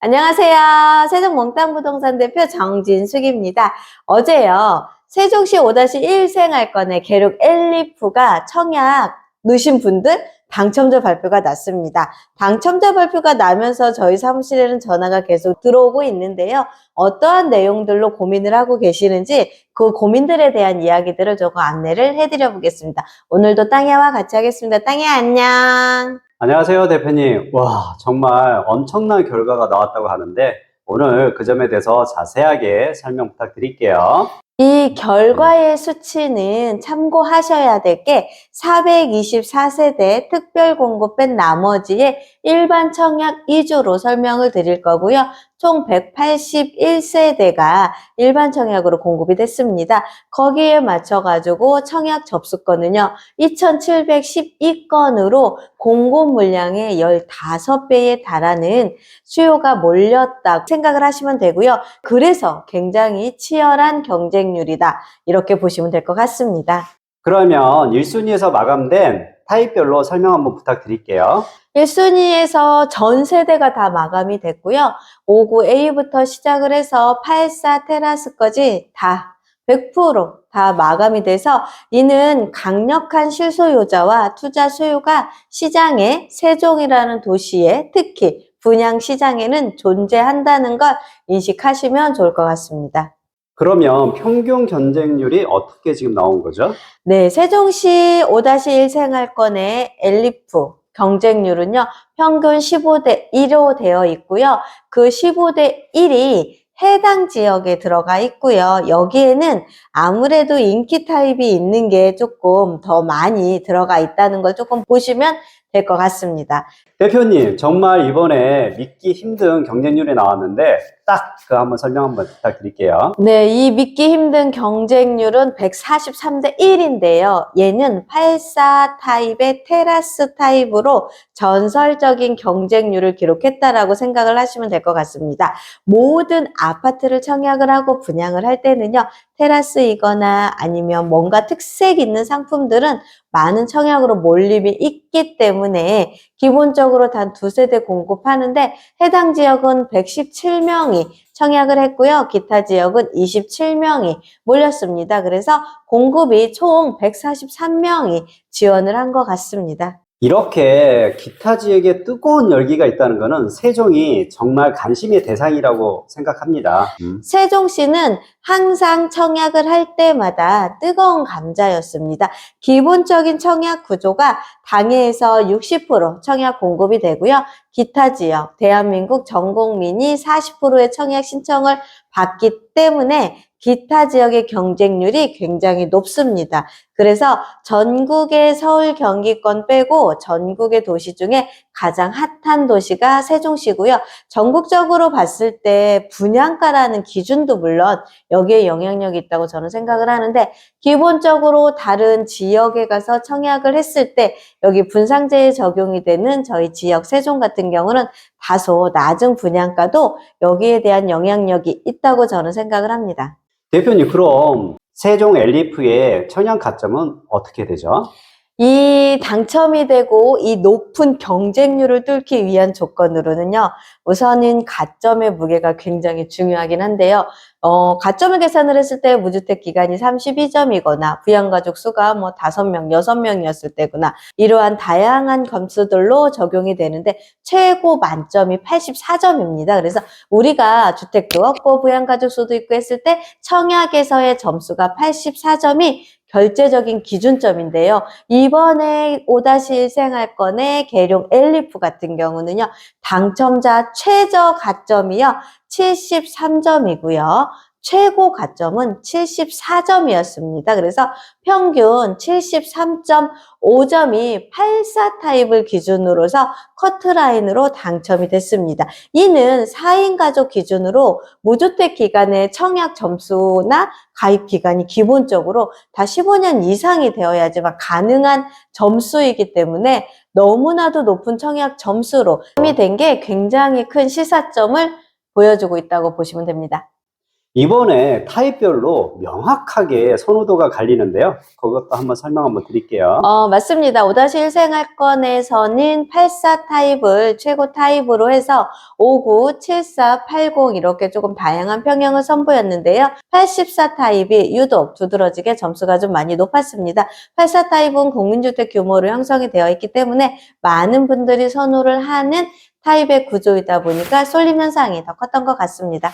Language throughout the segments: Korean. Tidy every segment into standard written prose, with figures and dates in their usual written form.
안녕하세요. 세종몽땅부동산 대표 정진숙입니다. 어제요, 세종시 5-1 생활권의 계룡 엘리프가 청약 넣으신 분들 당첨자 발표가 났습니다. 당첨자 발표가 나면서 저희 사무실에는 전화가 계속 들어오고 있는데요. 어떠한 내용들로 고민을 하고 계시는지 그 고민들에 대한 이야기들을 조금 안내를 해드려 보겠습니다. 오늘도 땅야와 같이 하겠습니다. 땅야 안녕. 안녕하세요, 대표님. 와, 정말 엄청난 결과가 나왔다고 하는데 오늘 그 점에 대해서 자세하게 설명 부탁드릴게요. 이 결과의 수치는 참고하셔야 될 게 424세대 특별 공급 뺀 나머지의 일반 청약 위주로 설명을 드릴 거고요. 총 181세대가 일반 청약으로 공급이 됐습니다. 거기에 맞춰가지고 청약 접수건은요, 2712건으로 공급 물량의 15배에 달하는 수요가 몰렸다고 생각을 하시면 되고요. 그래서 굉장히 치열한 경쟁률이다. 이렇게 보시면 될 것 같습니다. 그러면 1순위에서 마감된 타입별로 설명 한번 부탁드릴게요. 1순위에서 전 세대가 다 마감이 됐고요. 59A부터 시작을 해서 84 테라스까지 다 100% 다 마감이 돼서 이는 강력한 실소유자와 투자 수요가 시장에 세종이라는 도시에 특히 분양 시장에는 존재한다는 걸 인식하시면 좋을 것 같습니다. 그러면 평균 경쟁률이 어떻게 지금 나온 거죠? 네, 세종시 5-1 생활권의 엘리프 경쟁률은요, 평균 15대 1로 되어 있고요. 그 15대 1이 해당 지역에 들어가 있고요. 여기에는 아무래도 인기 타입이 있는 게 조금 더 많이 들어가 있다는 걸 조금 보시면 될 것 같습니다. 대표님, 정말 이번에 믿기 힘든 경쟁률이 나왔는데 딱 그 한번 설명 한번 부탁드릴게요. 네, 이 믿기 힘든 경쟁률은 143대 1인데요. 얘는 84 타입의 테라스 타입으로 전설적인 경쟁률을 기록했다라고 생각을 하시면 될 것 같습니다. 모든 아파트를 청약을 하고 분양을 할 때는요, 테라스이거나 아니면 뭔가 특색 있는 상품들은 많은 청약으로 몰림이 있기 때문에 기본적으로 단 2세대 공급하는데 해당 지역은 117명이 청약을 했고요. 기타 지역은 27명이 몰렸습니다. 그래서 공급이 총 143명이 지원을 한 것 같습니다. 이렇게 기타 지역에 뜨거운 열기가 있다는 것은 세종이 정말 관심의 대상이라고 생각합니다. 세종시는 항상 청약을 할 때마다 뜨거운 감자였습니다. 기본적인 청약 구조가 당해에서 60% 청약 공급이 되고요. 기타 지역, 대한민국 전 국민이 40%의 청약 신청을 받기 때문에 기타 지역의 경쟁률이 굉장히 높습니다. 그래서 전국의 서울, 경기권 빼고 전국의 도시 중에 가장 핫한 도시가 세종시고요. 전국적으로 봤을 때 분양가라는 기준도 물론 여기에 영향력이 있다고 저는 생각을 하는데 기본적으로 다른 지역에 가서 청약을 했을 때 여기 분상제에 적용이 되는 저희 지역 세종 같은 경우는 다소 낮은 분양가도 여기에 대한 영향력이 있다고 저는 생각을 합니다. 대표님, 그럼 세종 엘리프의 청약 가점은 어떻게 되죠? 이 당첨이 되고 이 높은 경쟁률을 뚫기 위한 조건으로는요, 우선은 가점의 무게가 굉장히 중요하긴 한데요. 가점을 계산을 했을 때 무주택 기간이 32점이거나 부양가족 수가 뭐 5명, 6명이었을 때구나. 이러한 다양한 점수들로 적용이 되는데 최고 만점이 84점입니다. 그래서 우리가 주택도 없고 부양가족 수도 있고 했을 때 청약에서의 점수가 84점이 결제적인 기준점인데요. 이번에 5-1 생활권의 계룡 엘리프 같은 경우는요. 당첨자 최저 가점이요. 73점이고요. 최고 가점은 74점이었습니다. 그래서 평균 73.5점이 84 타입을 기준으로서 커트라인으로 당첨이 됐습니다. 이는 4인 가족 기준으로 무주택 기간의 청약 점수나 가입 기간이 기본적으로 다 15년 이상이 되어야지만 가능한 점수이기 때문에 너무나도 높은 청약 점수로 된 게 굉장히 큰 시사점을 보여주고 있다고 보시면 됩니다. 이번에 타입별로 명확하게 선호도가 갈리는데요. 그것도 한번 설명 한번 드릴게요. 맞습니다. 5-1 생활권에서는 84 타입을 최고 타입으로 해서 59, 74, 80 이렇게 조금 다양한 평형을 선보였는데요. 84 타입이 유독 두드러지게 점수가 좀 많이 높았습니다. 84 타입은 국민주택 규모로 형성이 되어 있기 때문에 많은 분들이 선호를 하는 타입의 구조이다 보니까 쏠림 현상이 더 컸던 것 같습니다.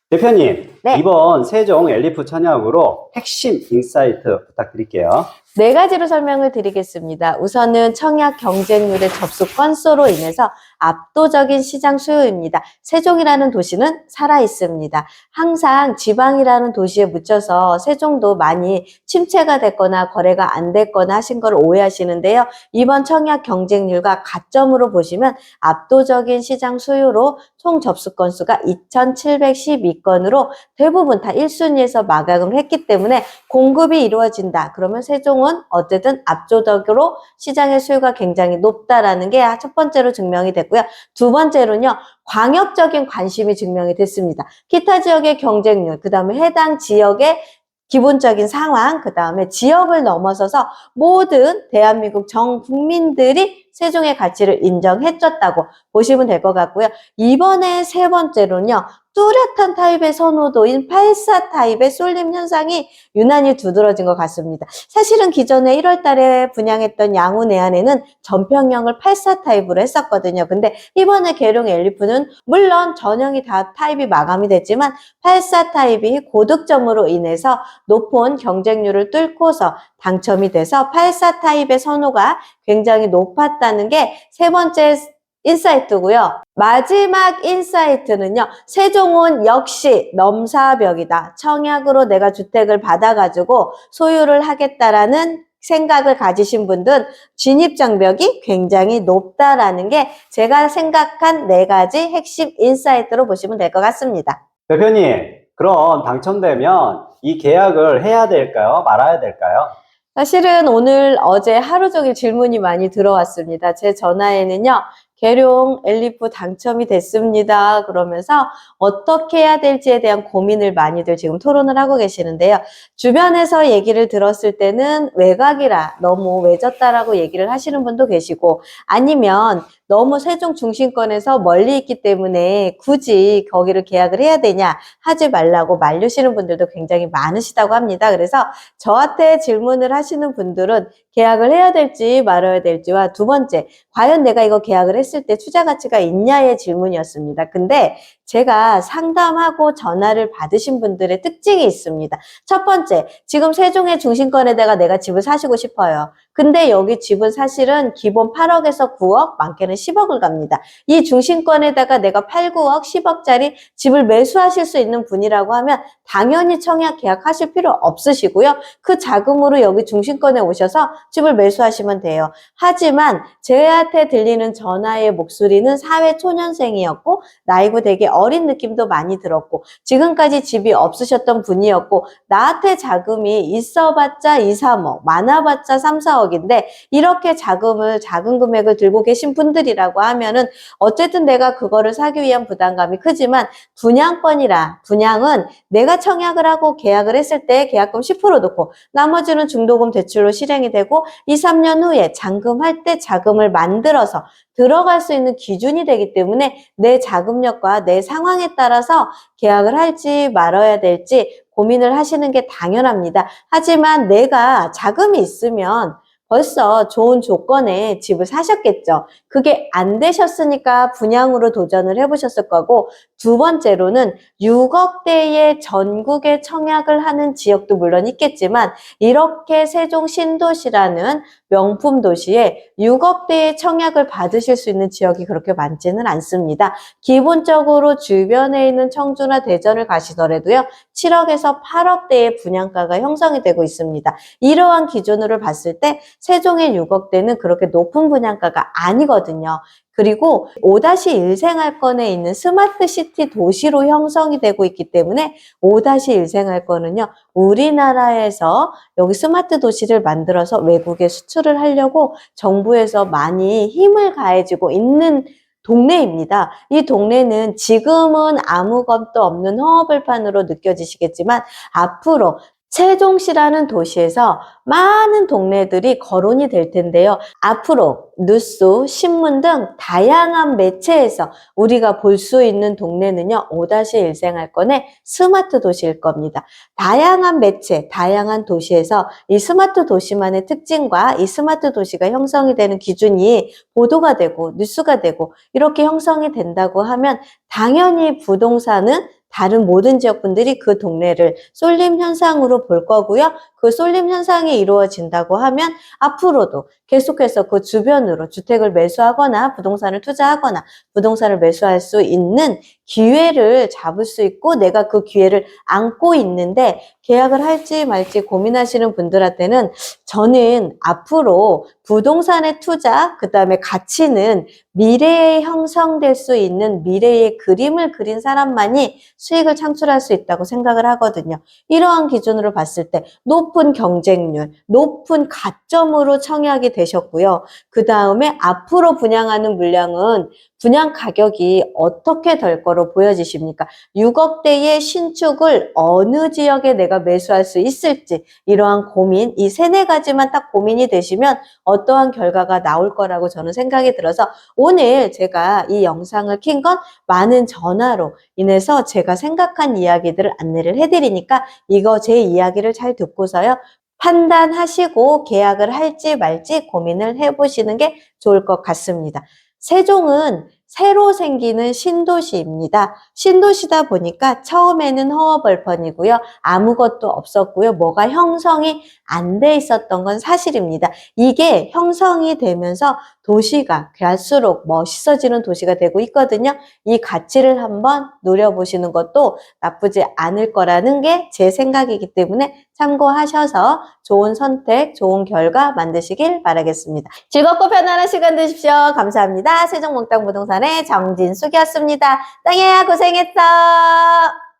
대표님, 네. 이번 세종 엘리프 청약으로 핵심 인사이트 부탁드릴게요. 4가지로 설명을 드리겠습니다. 우선은 청약 경쟁률의 접수 건수로 인해서 압도적인 시장 수요입니다. 세종이라는 도시는 살아있습니다. 항상 지방이라는 도시에 묻혀서 세종도 많이 침체가 됐거나 거래가 안 됐거나 하신 걸 오해하시는데요. 이번 청약 경쟁률과 가점으로 보시면 압도적인 시장 수요로 총 접수 건수가 2,712건으로 대부분 다 1순위에서 마감을 했기 때문에 공급이 이루어진다. 그러면 세종은 어쨌든 압도적으로 시장의 수요가 굉장히 높다라는 게 첫 번째로 증명이 됐고요. 두 번째로는요. 광역적인 관심이 증명이 됐습니다. 기타 지역의 경쟁률, 그 다음에 해당 지역의 기본적인 상황, 그 다음에 지역을 넘어서서 모든 대한민국 전 국민들이 세종의 가치를 인정해줬다고 보시면 될 것 같고요. 이번에 세 번째로는요. 뚜렷한 타입의 선호도인 84 타입의 쏠림 현상이 유난히 두드러진 것 같습니다. 사실은 기존에 1월 달에 분양했던 양우 내한에는 전평형을 84 타입으로 했었거든요. 근데 이번에 계룡 엘리프는 물론 전형이 다 타입이 마감이 됐지만 84 타입이 고득점으로 인해서 높은 경쟁률을 뚫고서 당첨이 돼서 84 타입의 선호가 굉장히 높았다는 게 세 번째 인사이트고요. 마지막 인사이트는요. 세종은 역시 넘사벽이다. 청약으로 내가 주택을 받아가지고 소유를 하겠다라는 생각을 가지신 분들은 진입장벽이 굉장히 높다라는 게 제가 생각한 4가지 핵심 인사이트로 보시면 될 것 같습니다. 대표님, 그럼 당첨되면 이 계약을 해야 될까요? 말아야 될까요? 사실은 오늘 어제 하루 종일 질문이 많이 들어왔습니다. 제 전화에는요. 계룡 엘리프 당첨이 됐습니다. 그러면서 어떻게 해야 될지에 대한 고민을 많이들 지금 토론을 하고 계시는데요. 주변에서 얘기를 들었을 때는 외곽이라 너무 외졌다라고 얘기를 하시는 분도 계시고 아니면 너무 세종 중심권에서 멀리 있기 때문에 굳이 거기를 계약을 해야 되냐 하지 말라고 말리시는 분들도 굉장히 많으시다고 합니다. 그래서 저한테 질문을 하시는 분들은 계약을 해야 될지 말아야 될지와 두 번째, 과연 내가 이거 계약을 했을 때 투자 가치가 있냐의 질문이었습니다. 근데 제가 상담하고 전화를 받으신 분들의 특징이 있습니다. 첫 번째, 지금 세종의 중심권에다가 내가 집을 사시고 싶어요. 근데 여기 집은 사실은 기본 8억에서 9억, 많게는 10억을 갑니다. 이 중심권에다가 내가 8, 9억, 10억짜리 집을 매수하실 수 있는 분이라고 하면 당연히 청약 계약하실 필요 없으시고요. 그 자금으로 여기 중심권에 오셔서 집을 매수하시면 돼요. 하지만 저한테 들리는 전화의 목소리는 사회 초년생이었고 나이고 되게 어린 느낌도 많이 들었고 지금까지 집이 없으셨던 분이었고 나한테 자금이 있어봤자 2, 3억, 많아봤자 3, 4억인데 이렇게 작은 금액을 들고 계신 분들이라고 하면은 어쨌든 내가 그거를 사기 위한 부담감이 크지만 분양권이라 분양은 내가 청약을 하고 계약을 했을 때 계약금 10% 넣고 나머지는 중도금 대출로 실행이 되고 2, 3년 후에 잔금할 때 자금을 만들어서 들어갈 수 있는 기준이 되기 때문에 내 자금력과 내 상황에 따라서 계약을 할지 말아야 될지 고민을 하시는 게 당연합니다. 하지만 내가 자금이 있으면 벌써 좋은 조건에 집을 사셨겠죠. 그게 안 되셨으니까 분양으로 도전을 해보셨을 거고 두 번째로는 6억대의 전국에 청약을 하는 지역도 물론 있겠지만 이렇게 세종 신도시라는 명품 도시에 6억대의 청약을 받으실 수 있는 지역이 그렇게 많지는 않습니다. 기본적으로 주변에 있는 청주나 대전을 가시더라도요. 7억에서 8억대의 분양가가 형성이 되고 있습니다. 이러한 기준으로 봤을 때 세종의 6억대는 그렇게 높은 분양가가 아니거든요. 그리고 5-1 생활권에 있는 스마트 시티 도시로 형성이 되고 있기 때문에 5-1 생활권은요. 우리나라에서 여기 스마트 도시를 만들어서 외국에 수출을 하려고 정부에서 많이 힘을 가해지고 있는 동네입니다. 이 동네는 지금은 아무것도 없는 허허벌판으로 느껴지시겠지만 앞으로 세종시라는 도시에서 많은 동네들이 거론이 될 텐데요. 앞으로 뉴스, 신문 등 다양한 매체에서 우리가 볼 수 있는 동네는요, 5-1 생활권의 스마트 도시일 겁니다. 다양한 매체, 다양한 도시에서 이 스마트 도시만의 특징과 이 스마트 도시가 형성이 되는 기준이 보도가 되고 뉴스가 되고 이렇게 형성이 된다고 하면 당연히 부동산은 다른 모든 지역분들이 그 동네를 쏠림 현상으로 볼 거고요. 그 쏠림 현상이 이루어진다고 하면 앞으로도 계속해서 그 주변으로 주택을 매수하거나 부동산을 투자하거나 부동산을 매수할 수 있는 기회를 잡을 수 있고 내가 그 기회를 안고 있는데 계약을 할지 말지 고민하시는 분들한테는 저는 앞으로 부동산의 투자, 그 다음에 가치는 미래에 형성될 수 있는 미래의 그림을 그린 사람만이 수익을 창출할 수 있다고 생각을 하거든요. 이러한 기준으로 봤을 때 높은 경쟁률, 높은 가점으로 청약이 되셨고요. 그 다음에 앞으로 분양하는 물량은 분양 가격이 어떻게 될 거로 보여지십니까? 6억대의 신축을 어느 지역에 내가 매수할 수 있을지 이러한 고민, 이 3-4가지만 딱 고민이 되시면 어떠한 결과가 나올 거라고 저는 생각이 들어서 오늘 제가 이 영상을 킨 건 많은 전화로 인해서 제가 생각한 이야기들을 안내를 해드리니까 이거 제 이야기를 잘 듣고서요. 판단하시고 계약을 할지 말지 고민을 해보시는 게 좋을 것 같습니다. 세종은 새로 생기는 신도시입니다. 신도시다 보니까 처음에는 허허벌판이고요. 아무것도 없었고요. 뭐가 형성이 안 돼 있었던 건 사실입니다. 이게 형성이 되면서 도시가 갈수록 멋있어지는 도시가 되고 있거든요. 이 가치를 한번 누려보시는 것도 나쁘지 않을 거라는 게 제 생각이기 때문에 참고하셔서 좋은 선택, 좋은 결과 만드시길 바라겠습니다. 즐겁고 편안한 시간 되십시오. 감사합니다. 세종몽땅 부동산의 정진숙이었습니다. 땅이야 고생했어.